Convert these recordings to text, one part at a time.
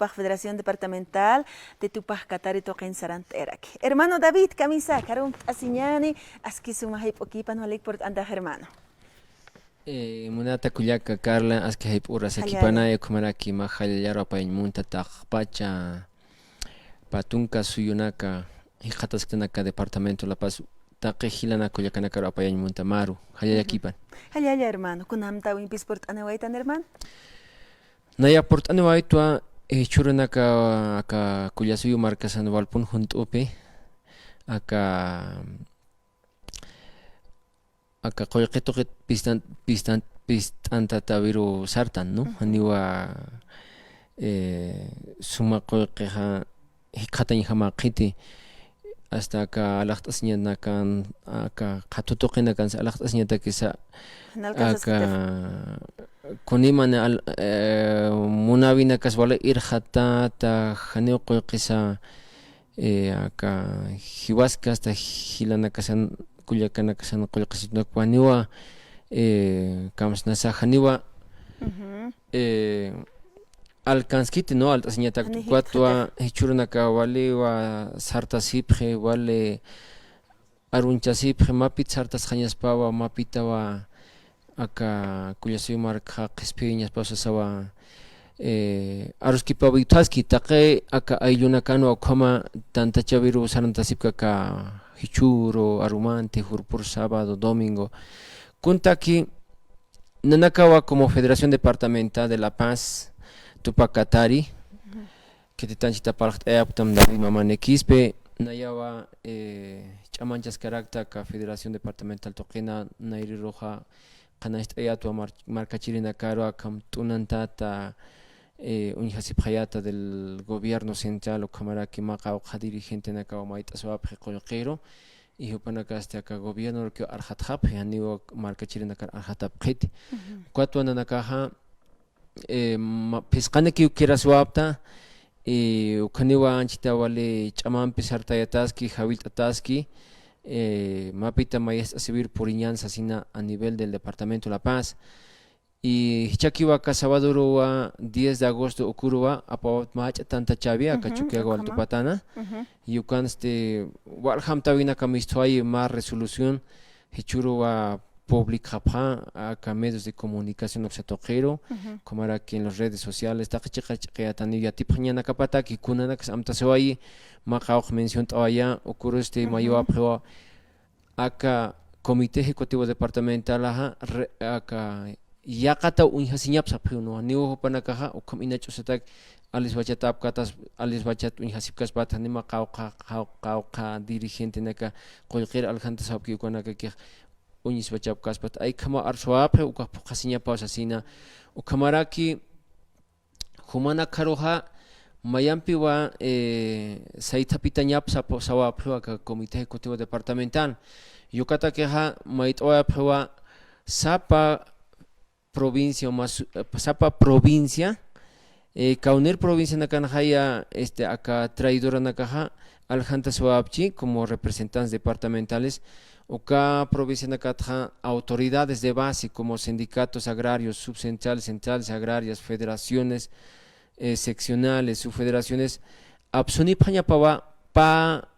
Federación Departamental de Tupac Katari Toquen Saranterak. Hermano David, camisa, carum asiñani, aski sumahip okipa no alik por anda hermano. Munata kuyaka Carla aski hayp uras ekipana kumaraki mahallaro apayn munta pacha patunka suyunaka hiqataskanaka departamento La Paz taqi hilana kuyakanaka apayn munta maru hayayakipan. Hayaya hermano, kunamta wimpis por anewaitan hermano. Naya por anewaitua churunaka aka kuyasuyu markasan walpun juntupi aka qoyqituqit pistanta tawiru sartan no haniwa suma qoyqiqa hiqhatan hamaqiti hasta aka alaqt'asñanakan aka qhatutuqinakan alaqt'asñatakisa aka kuniman munawinakas wala irhatata haniwa qoyqisa aka hiwaska hasta hilanakasan kullakanakasan qoyqisitunak waniwa kamsnasa haniwa alcanskiti no altasñatak cuatua hichurnaka waliwa sartasipje wale arunchasipje mapit sartas hañaspawa mapitawa aka kullasuyu marqa qhispiñaspa sawa aruskipawa yutaski taqe aka ayllunakano awqhama tantachaviru sarantasipka ka hichuro arumante hurpur sábado domingo kuntaki nanakawa como Federación Departamental de La Paz Tupac Katari que titanchita parqt'ayaptam David Mamanekispe nayawa ch'amanchas karakta ka Federación Departamental Toqina Nayri Roja qanasht'ayatwa markachirina karwa kam t'unantata unhasipqayata del gobierno central o kamaraki maqawqa dirigente nakawa mayt'aswapqi qoyqiro y hupanaka hasta ka gobierno que arhatqapqi haniwa markachirina kar arhatapqiti cuatro nanakaja pisqanaki ukiraswapta ukaniwa anchita wale ch'amanpi sartayataski hawilt'ataski mapita mayas civil puriñanza sina a nivel del departamento La Paz y hichakiwa sábado 10 de agosto ocurrió apawat macha tanta chavia acá chuquiago altupatana y ukan walham tawina kamistoy más resolución hichurua pública acá medios de comunicación obsetoquero como era que en las redes sociales taqichiqa tani ya tipñana kapata ki kunana kas amtasawai maqawq mención tawaya ocurrió mayo apro acá comité ejecutivo departamental acá yaqata unhasiñap saphuno niwo panakaha ukam inachusatak aliswachatap katas aliswachat unhasipkas batani maqawqa dirigente naka qoyqir alhanta sabki ukanaka ki uniswachap kaspat ay kama arswape ukaq qasiña pausasina ukamaraki humana karoha mayampiwa saitapitañap sawaphu aka comité ejecutivo departamental yukata keha mait'oaphuwa sapa provincia más sapa provincia kaunir provincia nakanjaya acá traidora nakaja aljanta swapchi como representantes departamentales oka provincia nakatja autoridades de base como sindicatos agrarios subcentrales centrales agrarias federaciones seccionales subfederaciones absuni pañapawa pa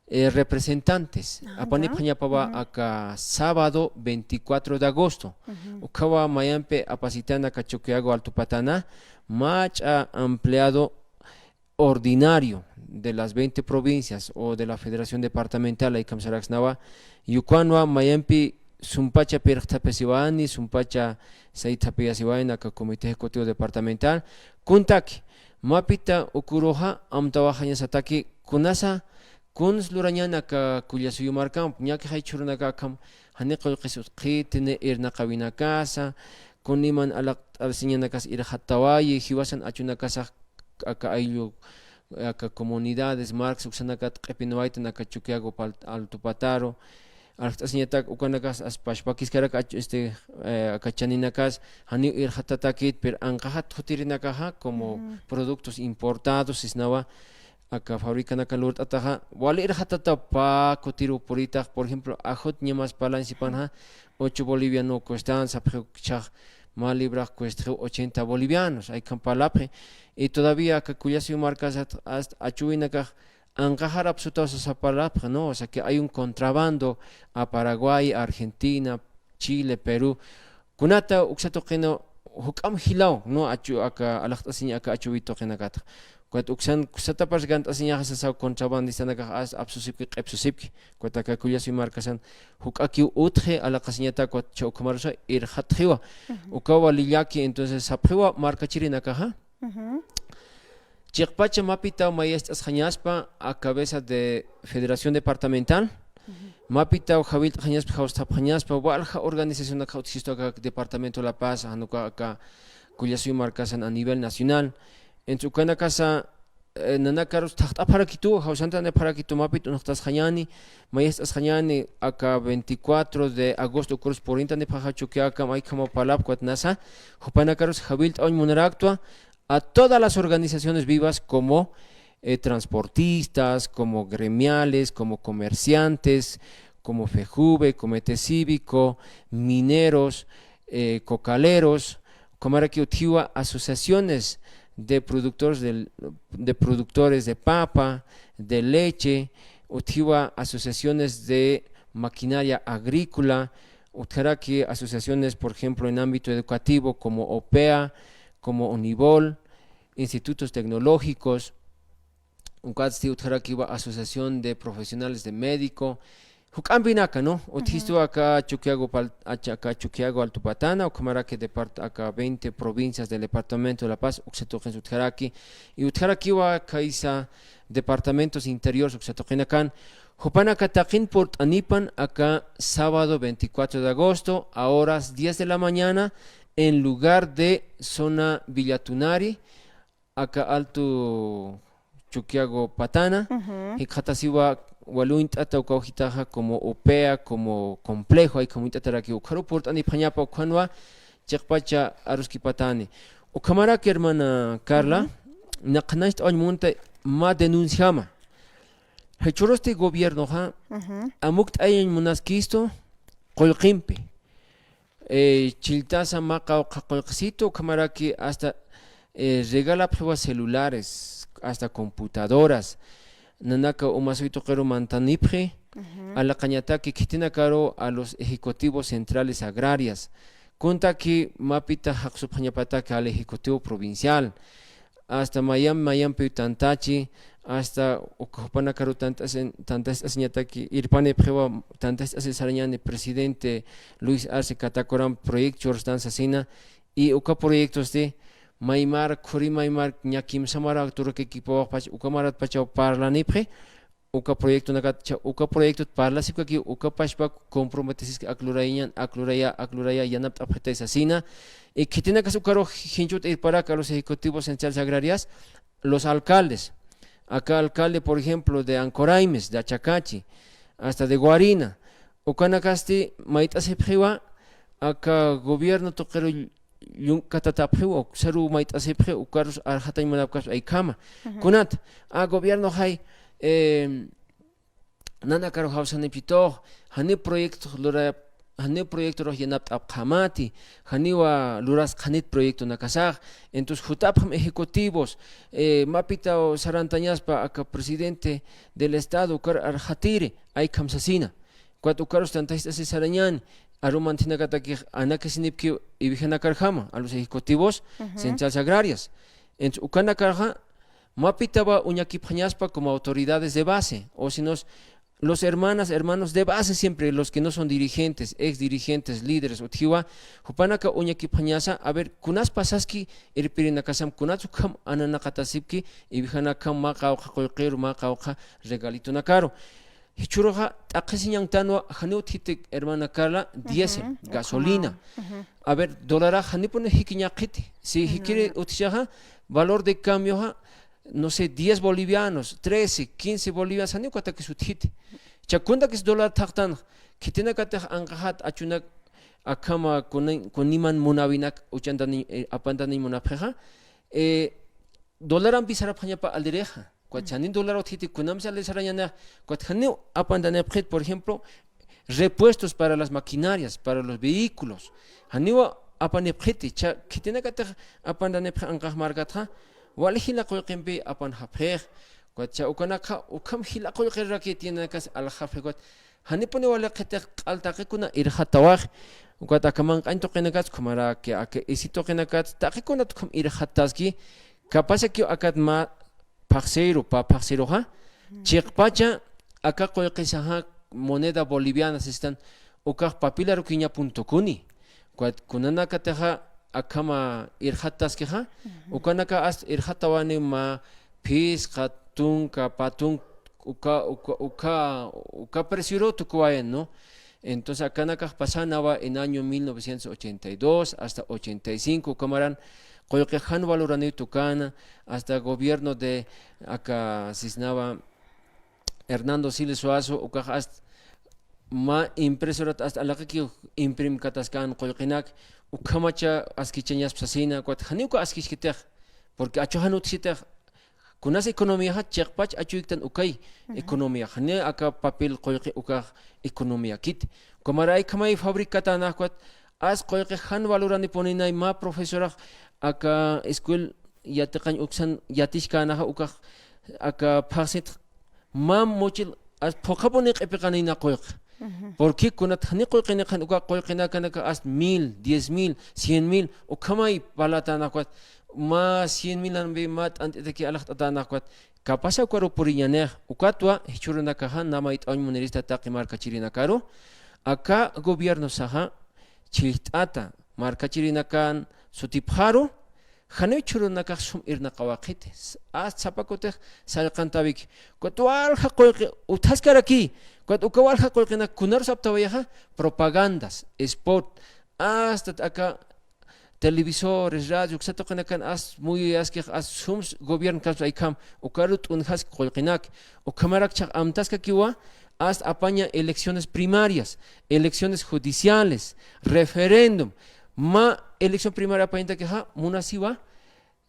representantes apani pañapawa acá sábado 24 de agosto ukawa mayampe apasitana kachuquiago altupatana macha empleado ordinario de las 20 provincias o de la Federación Departamental ay kamsaraxnawa yukanwa mayampi sumpacha perqtapesiwani sumpacha saitapiyasiwani ka comité ejecutivo departamental kuntaki mapita ukuroja amtawajaña sataki kunasa kuns lurañana ka kullasuyu markamp ñaki haychurunaka kam haniqoy qisut qitine irna qawina casa kuniman alsiñanakas irhatawayi hiwasan achunakasaq aka ayllu aka comunidades marx uksanakat q'ipinawayta naka chuquiago altupataro alqt'asñatak ukanakas aspashpakiskaraka aka chaninakas hani irhatatakit per anqahat qutirinakaja como productos importados isnawa acá fabrican acá lurt ataja wali irhatata pa cotiru purita por ejemplo ajot ñamas palansi panja 8 boliviano costan sapchaj más libras cuesta 80 bolivianos, hay campalapre, y todavía que cuyas marcas hasta achuinacaj, angajar absolutos esa palabra, ¿no? O sea que hay un contrabando a Paraguay, Argentina, Chile, Perú. Kunata uxatoqeno hukam hilao, no aka alaqtasiña aka achubitoqena kata. Kuat uksan kusatapas gantasiña hasasau contrabandistanaqa as absusipki qepsusipki. Kuat aka kuyasi markasan hukaki utje alaqasiñata kuat chaukamarsa irhatjiwa. Ukawa lillaki entonces sapjiwa markachirinakaja. Chiqpacha mapita maestras jañaspa a cabeza de Federación Departamental. Mapita Javier Jañaspa Jaustap Jañaspa Walja organización de Cautisto Departamento de La Paz, Hanuka acá Cuyasu marcasan a nivel nacional. En su cana casa Nanakaros Tachta para Kitu, Jausantane para Kitu Mapit Unastas Jañani, Maestras Jañani acá 24 de agosto Cruz por Internet Pajachukiaka, Maikamo Palap Cuatnasa, Jupanakaros Javier Oñ Muneractua. A todas las organizaciones vivas como transportistas, como gremiales, como comerciantes, como FEJUVE, Comité Cívico, mineros, cocaleros, como aquí utiwa asociaciones de productores de papa, de leche, utiwa asociaciones de maquinaria agrícola, aquí asociaciones, por ejemplo, en ámbito educativo como OPEA, como Unibol, institutos tecnológicos, asociación de profesionales de médico, Hukambinaka, ¿no? Utisto acá Chuquiago Altupatana, o Camaraki acá 20 provincias del departamento de La Paz, Uxetojen Utjaraki, y Utjarakiwa Kaisa departamentos interiores, Uxetojenakan, Jupanaka Takin Port Anipan, acá sábado 24 de agosto, a horas 10 de la mañana, en lugar de zona Villatunari, acá Alto Chuquiago Patana, y Katasiwa Waluint Ataukauhitaja como OPEA, como complejo, hay como Itataraki, Ukaruport Anipañapa, Ukanwa, Chekpacha Aruski Patani. Ukamaraki, hermana Carla, Nakanast Oñmunte, ma denunciama. Hechuroste gobierno, Amukt Ayen Munaskisto, Colquimpe. Chiltaza maca o cacolcito, camaraki hasta regala pruebas celulares, hasta computadoras. Nanaka o masuito quero mantanipre, a la cañataki quitina caro a los ejecutivos centrales agrarias. Conta que mapita haxupañapataka al ejecutivo provincial. Hasta Mayam Tantachi, hasta Ocupana Caro tantas aseñataki, Irpane Prewa, tantas asesarañane presidente Luis Arce Catacoran, proyectos danzasina, y Uca proyectos de Maymar, Kuri Maymar, Ñakim Samara, Turque equipo, Ucamarat Pachao Parlanipre, Uca proyecto Nagacha, Uca proyecto Parlasico aquí, Uca Pachpa, comprometesis que Acluraya, Yanap Apeta asesina. Y que tiene que su caro hinchut ir para acá los ejecutivos centrales agrarias, los alcaldes. Acá alcalde, por ejemplo, de Ancoraimes, de Achacachi, hasta de Guarina. O canacasti, maita se priva, acá gobierno toquero catatapriva, o seru maita se priva, o caros arjata y manapcas hay cama. Kunat, a gobierno hay, nana caro hausan epito, hane proyectos, Hane proyecto roh yanap apkamati, haniwa luras kanit proyecto nakasag, entonces jutapam ejecutivos, mapita o sarantañaspa acá presidente del estado, ukar arhatire, ay kamsasina, cuatro caros tantas sarañan, arumantina kataki anakesinipki y vigenakarjama, a los ejecutivos centrales agrarias. Entonces ukanakarja, mapita va uñakipañaspa como autoridades de base, o si nos los hermanos de base siempre, los que no son dirigentes, ex dirigentes, líderes, utiwa, hupanaka uñaki pañasa, a ver, kunas pasaski, irpirinakasam kunatsukam, ananakatasipki, y vijanakam makauja, colquero, makauja, regalito nakaro. Hichuroja, akasiñan tanwa, hanutit, hermana Carla, diésel, gasolina. A ver, dolara, hanipone hikiñakiti, si hikiri utishaja, valor de cambio, no sé, 10 bolivianos, 13, 15 bolivianos, ¿no? ¿Cuánto que sutil? Chacunda que es dólar tactan, que tiene que tener angahat achunak akama con niman munavinak uchandani apandani munapeja, dólar ambisara pañapa aldereja, cuachanin dólar otiti kunamsa le sarañana, cuachani apandane por ejemplo, repuestos para las maquinarias, para los vehículos, haniwa apanepjiti cha kitinakata apandanepja anqaj markatja wali hilaquyqinpi apan hapej cha ukanaka ukam hilaquyqirraki tinakas aljapjekwat hanipuni wali qhetiq q'altaqikuna irjatawaj ukat akaman q'antoqinakas khumara que ake isitoqinakas taqikuna khum irjataski capaz que akat ma parcero pa parceroja chiqpacha aka quyqisaja moneda boliviana sistan ukaj papila ruquiña.kuni kunanaka teja akama irjataskiqa ukanaka as irjatawani ma pisqa tunka patun uka presioro tukuayen, ¿no? Entonces acá pasaba en año 1982 hasta 85 camaran qoyqejan valorani tukana hasta gobierno de acá cisnaba Hernando Siles Suazo uka hasta ma impresorat hasta la que imprim kataskan qoyqinak ukamacha askicheñas psasina kwat haniuka askishkitej porque achohanut sitej kunas economía ha chekpach achuiktan ukay economía hane aka papel qoyqi uka economía kit komaray kamay fabricata nakwat as qoyqi han valorani poninay ma profesora aka escuel yataqan uksan yatishkana uka aka phasit ma mochil as phokaponi qepiqanina qoyqi porque kunat hani qoyqina kan uka qoyqina kanaka as 1000 10000 100,000 ukamay palatana kwat ma 100,000 anbe mat antete alaq tatana kwat kapasa kwaro puriñanej ukatwa hichuruna kaja namait añ monerista taqi markachirina karo acá gobierno saja chiltata markachirina kan sutipjaro jane churuna kaj sum irna qawaqite as zapakote salqantavik kwatwal haqoyqi utaskaraki kwat ukawal haqoyqina kunar saptawayaja propagandas spot hasta acá televisores, radio, que as muy askig as sums gobierno kas aikam ukarut unhas qoyqinak ukamarak chaq amtaska kiwa as apaña elecciones primarias, elecciones judiciales, referéndum, ma elección primaria apaña que ha munasiwa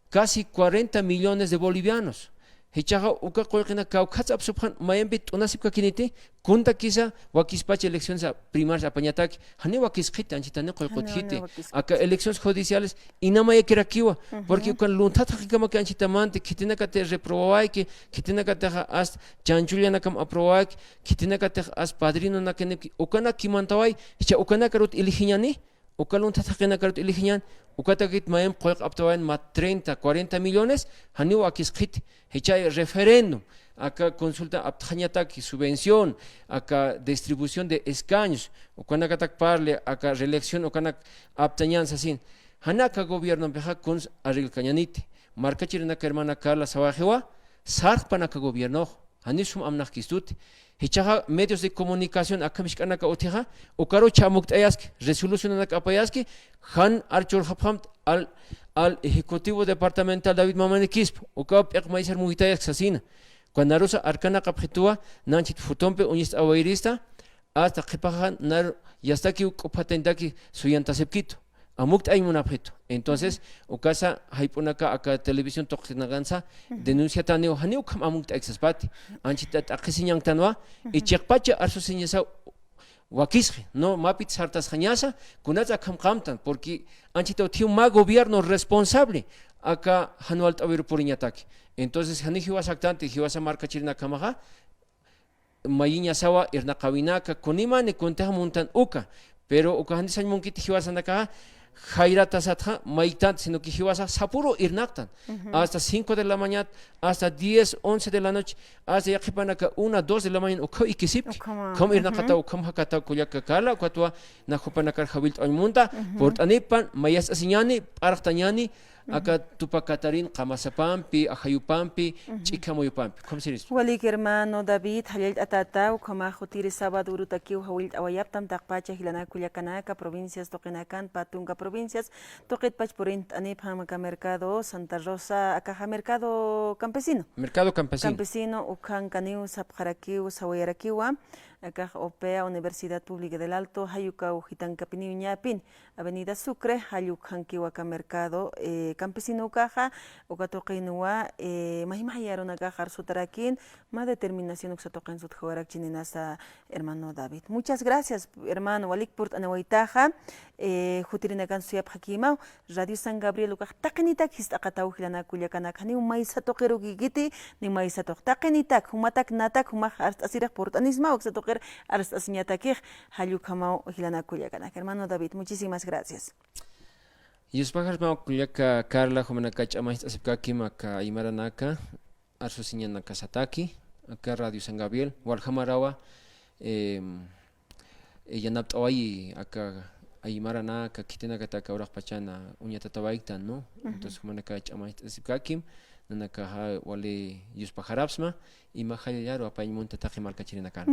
casi 40 millones de bolivianos. Hichaga uka qoyqina kaukats absubhan mayembit unasibka kiniti kunta kisa wakispach elecciones primarias apañatak hani wakisqita anchitane qoyqothite aka elecciones judiciales inama yakirakiwa porque kan luntata kama que anchitamante kitina kate reprobawai que kitina kate as chanchuliana kam aprobawai kitina kate as padrino nakene ukana kimantawai hicha ukana karut ilihiñani ukalun tataqina karut ilihiñan ukatakit mayem qoyq aptawain ma 30 40 millones hani wakisqit hichay referéndum acá consulta aptañataki subvención acá distribución de escaños ukanakatak parle acá reelección ukanak aptañan sasin hanaka gobierno beja con aril cañanite markachirina hermana Carla Sabajewa sarpanaka gobierno hanisum amnak kistut hichaja medios de comunicación akamishkanaka oteja ukaro chamuk ayaski resolución anak apayaski han archor hapam al ejecutivo departamental David Mamani Quispo ukap ekmaiser muhitayak sasina cuando rosa arcana capjetua nanchit futompe unis awairista hasta qepajan nar yastaki ukopatentaki suyanta sepkito amukt ay munapjeto entonces ukasa haipunaka aka televisión toqinagansa denuncia taneo haniu kam amukt exaspati anchita aqisiñan tanwa y chekpacha arso señasa wakisje no mapit sartas jañasa kunatsa kam qamtan porque anchita tiu ma gobierno responsable acá hanualt aver puriñataki entonces hani hiwasactante hiwasa marca chirina kamaja mayiña sawa irna qawinaka kunimani kuntaja muntan uka pero uka hani sañ munkiti hiwasanaka jairata satja maitant sino que hiwasa sapuro irnaktan hasta 5 de la mañana hasta 10 11 de la noche hasta yaqipanaka 1 2 de la mañana uka ikisip kom irnakata ukam hakata kulyaka kala kwatwa najupanaka jawilt aymunta por anipan mayas asiñani parqtañani acá tupacatarin qamasapampi ajayupampi chikamoyupampi ¿cómo se dice? Walik hermano David halil atata ukama khutiri sábado urutaki hawil awayaptam taqpacha hilana kuliakanaka provincias toqinakan patunga provincias toqit pachpurint anip hamaka mercado Santa Rosa acá mercado campesino campesino ukan kaniu sapqarakiu sawayarakiwa acá opea Universidad Pública del Alto hayuka ujitankapi ñapin Avenida Sucre hayukankiwaka mercado campesino caja ukatoqinua mahimayaron acá sutarakin ma determinación uksatoqin sutjawarak chininasa hermano David. Muchas gracias hermano Walik por anawaitaja jutirinakan suyap hakimao Radio San Gabriel ukaq taqinitak histaqataw hilana kullakanak hani maysa toqero gigiti ni maysa toq taqinitak humatak natak humaq asiraq portanisma uksa toqer arstasiñatakij hallukamao hilana kullakanak. Hermano David, muchísimas gracias. Yuspajar ma kullaka Carla Jomanaka Chamais Asipkaki Maka Imaranaka Arsusiñanaka Sataki acá Radio San Gabriel Walhamarawa Yanapt Oyi acá Aymaranaka Kitenaka Taka Uraq Pachana Uñatatabaikta, ¿no? Entonces Jomanaka Chamais Asipkaki Nanaka Wale Yuspajarapsma y Mahayaro Apaymunta Tajimalka Chirinakan.